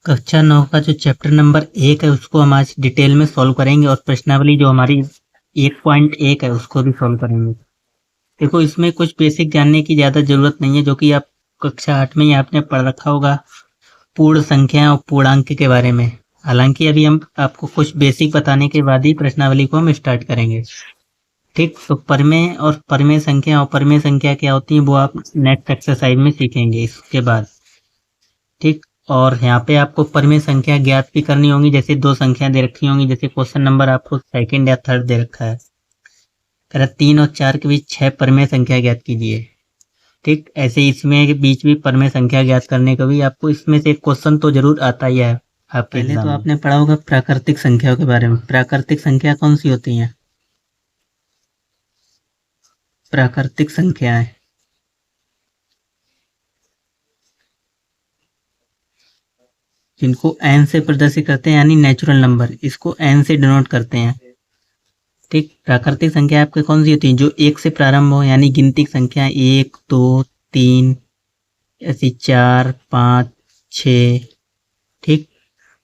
कक्षा 9 का जो चैप्टर नंबर 1 है उसको हम आज डिटेल में सॉल्व करेंगे और प्रश्नावली जो हमारी 1.1 है उसको भी सॉल्व करेंगे। देखो, इसमें कुछ बेसिक जानने की ज़्यादा ज़रूरत नहीं है, जो कि आप कक्षा 8 में ही आपने पढ़ रखा होगा, पूर्ण संख्या और पूर्णांक के बारे में। हालांकि अभी हम आपको कुछ बेसिक बताने के बाद ही प्रश्नावली को हम स्टार्ट करेंगे। ठीक, तो परमेय और परमेय संख्या और परमेय संख्या क्या होती है वो आप नेक्स्ट एक्सरसाइज में सीखेंगे इसके बाद। ठीक, और यहाँ पे आपको परमेय संख्या ज्ञात भी करनी होगी। जैसे दो संख्या दे रखी होंगी, जैसे क्वेश्चन नंबर आपको सेकंड या थर्ड दे रखा है, कह रहा 3 और 4 के बीच 6 परमेय संख्या ज्ञात कीजिए। ठीक, ऐसे इसमें के बीच भी परमेय संख्या ज्ञात करने का भी आपको इसमें से एक क्वेश्चन तो जरूर आता ही है आपके पहले। तो आपने पढ़ा होगा प्राकृतिक संख्याओं के बारे में। प्राकृतिक संख्या कौन सी होती हैं? प्राकृतिक संख्याएं जिनको n से प्रदर्शित करते हैं, यानी नेचुरल नंबर, इसको n से डिनोट करते हैं। ठीक, प्राकृतिक संख्या आपके कौन सी होती है? जो 1 से प्रारंभ हो, यानी गिनती संख्या 1 2 3 ऐसी 4 5 6। ठीक,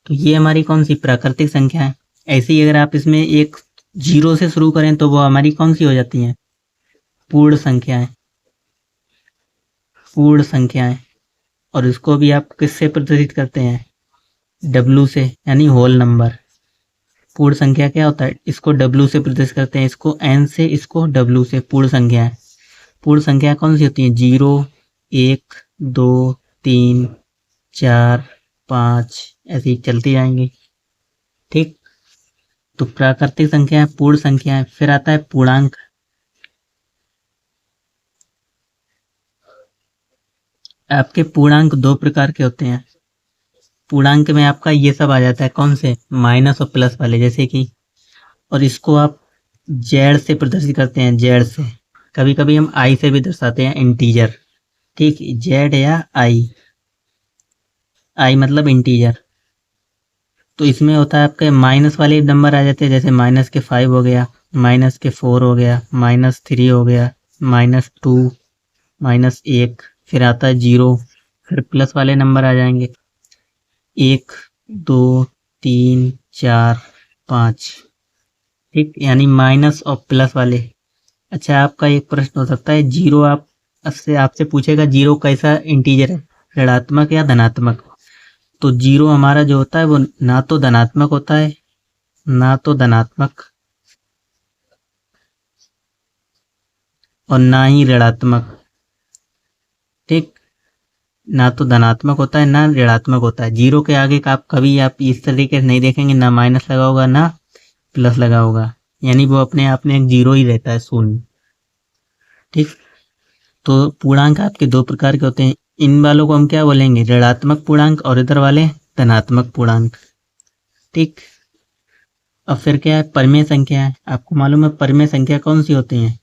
तो ये हमारी कौन सी प्राकृतिक संख्या है। ऐसे ही अगर आप इसमें एक 0 से शुरू करें तो वो हमारी कौन सी हो जाती हैं? पूर्ण संख्याएं। पूर्ण संख्याएं, और इसको भी आप किससे प्रदर्शित करते हैं? W से, यानी होल नंबर। पूर्ण संख्या क्या होता है? इसको W से प्रदर्शित करते हैं, इसको N से, इसको W से। पूर्ण संख्या है। पूर्ण संख्या कौन सी होती है? 0 1 2 3 4 5 ऐसे ही चलती जाएंगी। ठीक, तो प्राकृतिक संख्या है, पूर्ण संख्या है। फिर आता है पूर्णांक। आपके पूर्णांक दो प्रकार के होते हैं। पूर्णांक में आपका ये सब आ जाता है, कौन से? माइनस और प्लस वाले, जैसे कि, और इसको आप जेड से प्रदर्शित करते हैं, जेड से। कभी कभी हम आई से भी दर्शाते हैं, इंटीजर। ठीक, जेड या आई। आई मतलब इंटीजर। तो इसमें होता है आपके माइनस वाले नंबर आ जाते हैं, जैसे माइनस के 5 हो गया, माइनस के 4 हो गया, -3 हो गया, -2, -1। फिर आता है 0। फिर प्लस वाले नंबर आ जाएंगे, 1 2 3 4 5। ठीक, यानी माइनस और प्लस वाले। अच्छा, आपका एक प्रश्न हो सकता है, 0 आपसे पूछेगा 0 कैसा इंटीजर है, ऋणात्मक या धनात्मक? तो 0 हमारा जो होता है वो ना तो धनात्मक होता है, ना तो धनात्मक, और ना ही ऋणात्मक। ठीक, ना तो धनात्मक होता है, ना ऋणात्मक होता है। 0 के आगे का आप कभी आप इस तरीके से नहीं देखेंगे, ना माइनस लगा होगा ना प्लस लगा होगा, यानी वो अपने आप में एक 0 ही रहता है, शून्य। ठीक, तो पूर्णांक आपके दो प्रकार के होते हैं। इन वालों को हम क्या बोलेंगे? ऋणात्मक पूर्णांक, और इधर वाले धनात्मक पूर्णांक। ठीक, अब फिर क्या है? परमेय संख्या है। आपको मालूम है परमेय संख्या कौन सी होती हैं?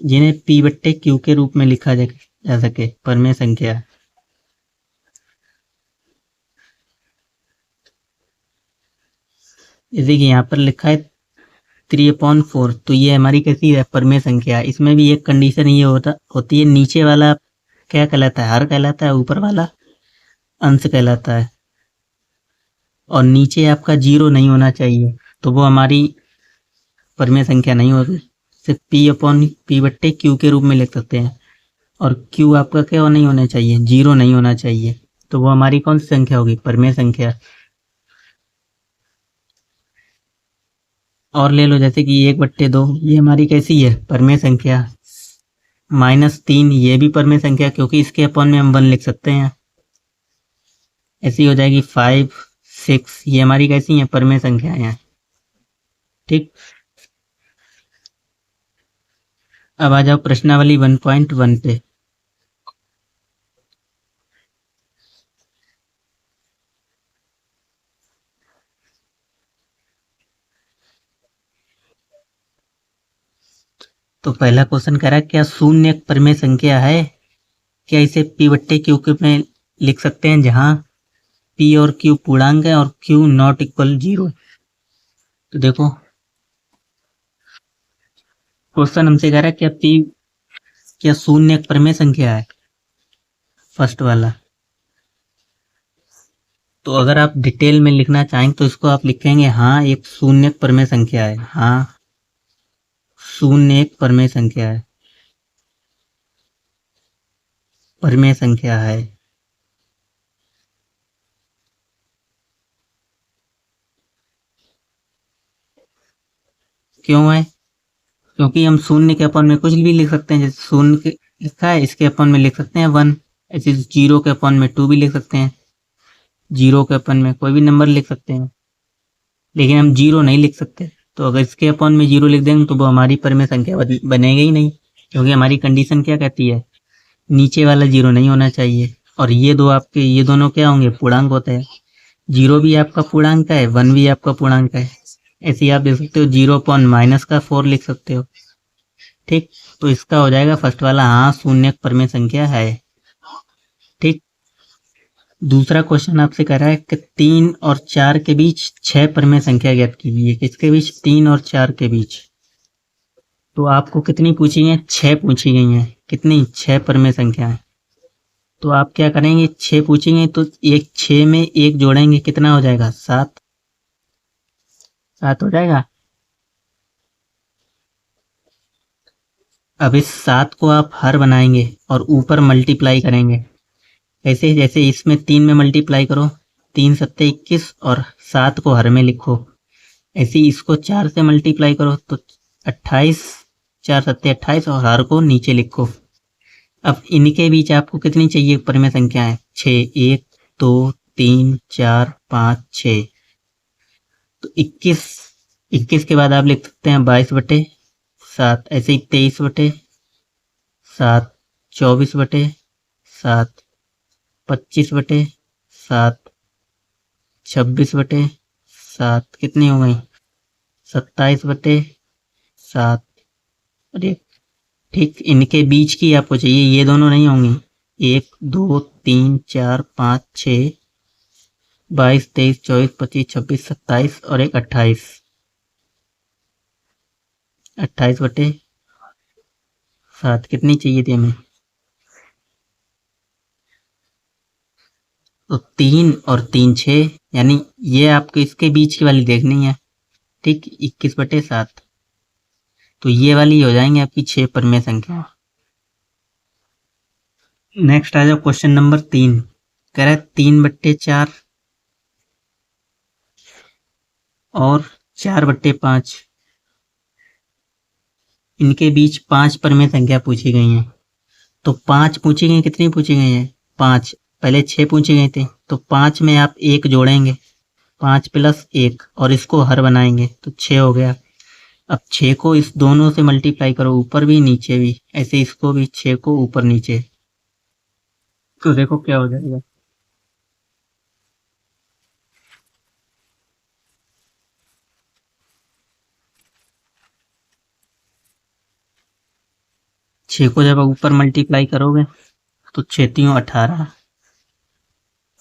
जिन्हें P/Q के रूप में लिखा जा सके, परमेय संख्या। जैसे कि यहाँ पर लिखा है 3/4, तो ये हमारी कैसी है? परमेय संख्या। इसमें भी एक कंडीशन ये होती है, नीचे वाला क्या कहलाता है? हर कहलाता है, ऊपर वाला अंश कहलाता है। और नीचे आपका 0 नहीं होना चाहिए, तो वो हमारी परमेय संख्या नहीं होगी। सिर्फ P/Q के रूप में लिख सकते हैं। और Q आपका क्या नहीं होना चाहिए? 0 नहीं होना चाहिए, तो वो हमारी कौन सी संख्या होगी? परमेय संख्या। और ले लो, जैसे कि 1/2, ये हमारी कैसी है? परमेय संख्या। -3, ये भी परमेय संख्या, क्योंकि इसके अपॉन में हम 1 लिख सकते हैं। ऐसी हो जाएगी 5 6, ये हमारी कैसी है? परमेय संख्या है। ठीक, अब आ जाओ प्रश्नावली 1.1 पे। तो पहला क्वेश्चन कह रहा है, क्या शून्य एक परमेय संख्या है? क्या इसे P/Q में लिख सकते हैं, जहां P और Q पूर्णांक है और Q नॉट इक्वल 0? तो देखो, क्वेश्चन हमसे कह रहा है, क्या शून्य एक परमेय संख्या है? फर्स्ट वाला। तो अगर आप डिटेल में लिखना चाहें तो इसको आप लिखेंगे हाँ एक शून्य परमेय संख्या है, हाँ शून्य एक परमेय संख्या है, परमेय संख्या है। क्यों है? क्योंकि हम शून्य के अपन में कुछ भी लिख सकते हैं, जैसे शून्य के लिखा है इसके अपन में लिख सकते हैं 1, ऐसे 0 के अपन में 2 भी लिख सकते हैं, 0 के अपन में कोई भी नंबर लिख सकते हैं, लेकिन हम 0 नहीं लिख सकते। तो अगर इसके अपन में 0 लिख देंगे तो वो हमारी परमेय संख्या बनेगी ही नहीं, क्योंकि हमारी कंडीशन क्या कहती है, नीचे वाला 0 नहीं होना चाहिए। और ये दो आपके ये दोनों क्या होंगे, पूर्णांक होते हैं। 0 भी आपका पूर्णांक है, 1 भी आपका पूर्णांक है। ऐसे ही आप देख सकते हो 0 अपॉन माइनस का 4 लिख सकते हो। ठीक, तो इसका हो जाएगा फर्स्ट वाला हाँ शून्य परमेय संख्या है। ठीक, दूसरा क्वेश्चन आपसे कह रहा है कि 3 और 4 के बीच 6 परमेय संख्या ज्ञात कीजिए। किसके बीच? 3 और 4 के बीच। तो आपको कितनी पूछी है? 6 पूछी गई हैं। कितनी? 6 परमेय संख्या है। तो आप क्या करेंगे, 6 पूछेंगे तो एक 6 में एक जोड़ेंगे, कितना हो जाएगा? 7। 7 हो जाएगा। अब इस 7 को आप हर बनाएंगे और ऊपर मल्टीप्लाई करेंगे। ऐसे जैसे इसमें 3 में मल्टीप्लाई करो, 3 सत्ते 21 और 7 को हर में लिखो। ऐसे ही इसको 4 से मल्टीप्लाई करो तो 28, 4 सत्ते 28 और हर को नीचे लिखो। अब इनके बीच आपको कितनी चाहिए परमेय संख्याएं? 6, 1 2 3 4 5 6। तो 21, 21 के बाद आप लिख सकते हैं 22/7, ऐसे ही 23/7, 24/7, 25/7, 26/7, कितनी हो गई? 27/7। अरे ठीक, इनके बीच की आपको चाहिए, ये दोनों नहीं होंगी। 1 2 3 4 5 6, 22 23 24 25 26 27 और एक 28, 28/7 कितनी चाहिए थी हमें? तो 3 और 3 6, यानी ये आपको इसके बीच की वाली देखनी है। ठीक, 21/7। तो ये वाली हो जाएंगे आपकी 6 परमेय संख्या। नेक्स्ट आ जाओ क्वेश्चन नंबर 3। कह रहा है 3/4 और 4/5, इनके बीच 5 परमेय संख्या पूछी गई है। तो 5 पूछी गई, कितनी पूछी गई है? 5। पहले 6 पूछे गए थे, तो 5 में आप 1 जोड़ेंगे, 5 + 1 और इसको हर बनाएंगे तो 6 हो गया। अब 6 को इस दोनों से मल्टीप्लाई करो, ऊपर भी नीचे भी, ऐसे इसको भी 6 को ऊपर नीचे, तो देखो क्या हो जाएगा। छः को जब ऊपर मल्टीप्लाई करोगे तो 6 × 18,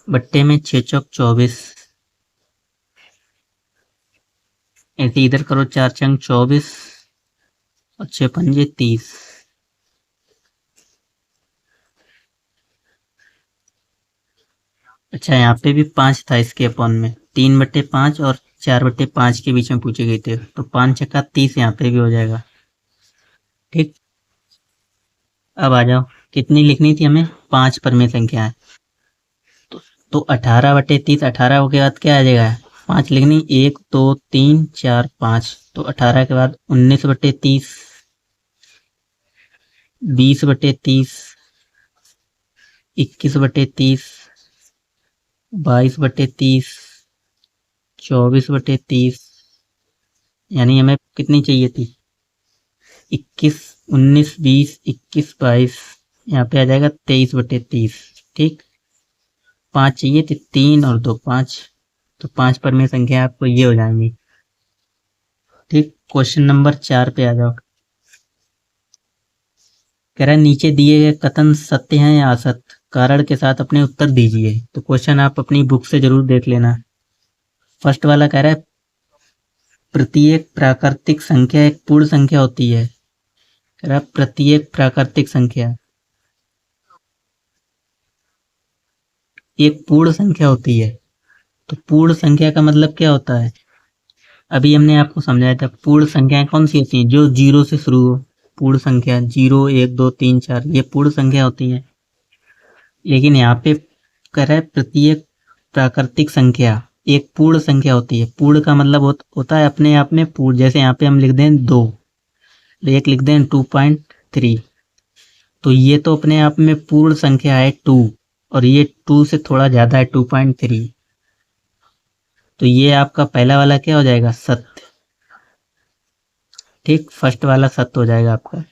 बट्टे में 6 चौक 24, ऐसे इधर करो 4 चंग 24 और 6 पंजे 30। अच्छा, यहाँ पे भी 5 था इसके अपन में, 3/5 और 4/5 के बीच में पूछे गए थे, तो 5 × 30 यहाँ पे भी हो जाएगा। ठीक, अब आ जाओ, कितनी लिखनी थी हमें? 5 परमेय संख्याएं। तो 18/30, 18 के बाद क्या आ जाएगा? 5 लिखनी, 1 2 3 4 5, तो 18 के बाद 19/30, 20/30, 21/30, 22/30, 24/30, यानी हमें कितनी चाहिए थी? 21, 19, 20, 21, 22, यहाँ पे आ जाएगा 23/30। ठीक, 5 चाहिए थी, 3 और 2 5, तो 5 परमेय संख्या आपको ये हो जाएंगी। ठीक, क्वेश्चन नंबर 4 पे आ जाओ। कह रहा है नीचे दिए गए कथन सत्य हैं या असत्य, कारण के साथ अपने उत्तर दीजिए। तो क्वेश्चन आप अपनी बुक से जरूर देख लेना। फर्स्ट वाला कह रहा है प्रत्येक प्राकृतिक संख्या एक पूर्ण संख्या होती है। कह रहा है प्रत्येक प्राकृतिक संख्या एक पूर्ण संख्या होती है। तो पूर्ण संख्या का मतलब क्या होता है? अभी हमने आपको समझाया था पूर्ण संख्याएं कौन सी होती हैं, जो जीरो से शुरू हो। पूर्ण संख्या 0 1 2 3 4 ये पूर्ण संख्या होती हैं। लेकिन यहाँ पे कह रहा है प्रत्येक प्राकृतिक संख्या एक पूर्ण संख्या होती है। पूर्ण का मतलब होता है अपने आप में पूर्ण। जैसे यहाँ पे हम लिख दें 2, एक लिख दें 2.3, तो ये तो अपने आप में पूर्ण संख्या है 2, और ये 2 से थोड़ा ज़्यादा है 2.3, तो ये आपका पहला वाला क्या हो जाएगा, सत्य। ठीक, फर्स्ट वाला सत्य हो जाएगा आपका।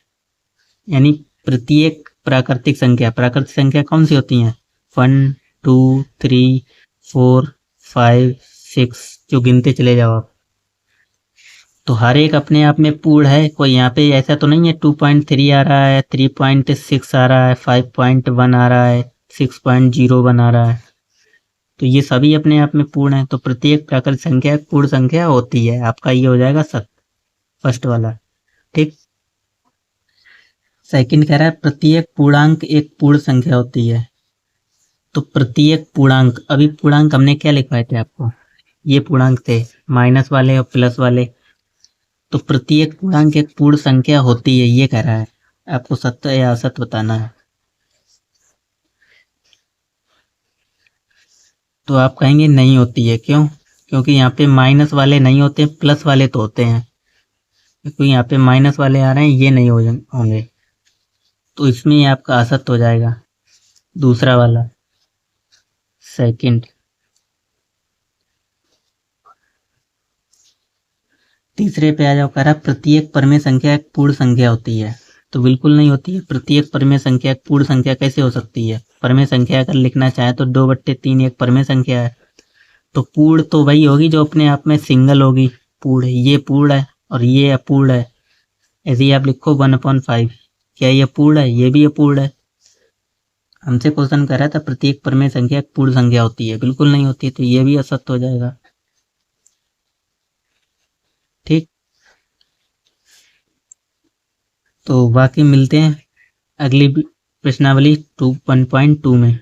यानी प्रत्येक प्राकृतिक संख्या कौन सी होती हैं, 1 2 3 4 5 6, जो गिनते चले जाओ आप। तो हर एक अपने आप में पूर्ण है। कोई यहाँ पे ऐसा तो नहीं है 2.3 आ रहा है, 3.6 आ रहा है, 5.1 आ रहा है, 6.01 आ रहा है, तो ये सभी अपने आप में पूर्ण है। तो प्रत्येक प्राकृतिक संख्या एक पूर्ण संख्या होती है। आपका ये हो जाएगा सत्य, फर्स्ट वाला। ठीक, सेकंड कह रहा है प्रत्येक पूर्णांक एक पूर्ण संख्या होती है। तो प्रत्येक पूर्णांक, अभी पूर्णांक हमने क्या लिखवाए थे आपको, ये पूर्णांक थे माइनस वाले और प्लस वाले। तो प्रत्येक पूर्णांक एक पूर्ण संख्या होती है, ये कह रहा है। आपको सत्य या असत्य बताना है। तो आप कहेंगे नहीं होती है, क्यों? क्योंकि यहाँ पे माइनस वाले नहीं होते, प्लस वाले तो होते हैं। क्योंकि यहाँ पे माइनस वाले आ रहे हैं, ये नहीं होंगे, तो इसमें ये आपका असत्य हो जाएगा, दूसरा वाला, सेकंड। तीसरे पे आ जाओ, कह रहा प्रत्येक परमेय संख्या एक पूर्ण संख्या होती है। तो बिल्कुल नहीं होती है। प्रत्येक परमेय संख्या एक पूर्ण संख्या कैसे हो सकती है? परमेय संख्या अगर लिखना चाहे तो 2/3 एक परमेय संख्या है। तो पूर्ण तो वही होगी जो अपने आप में सिंगल होगी, पूर्ण। ये पूर्ण है और ये अपूर्ण है। ऐसे ही आप लिखो 1/5, क्या ये पूर्ण है? ये भी अपूर्ण है। हमसे क्वेश्चन कर रहा था प्रत्येक परमेय संख्या एक पूर्ण संख्या होती है, बिल्कुल नहीं होती, तो ये भी असत्य हो जाएगा। ठीक, तो बाकी मिलते हैं अगली प्रश्नावली 2.2 में।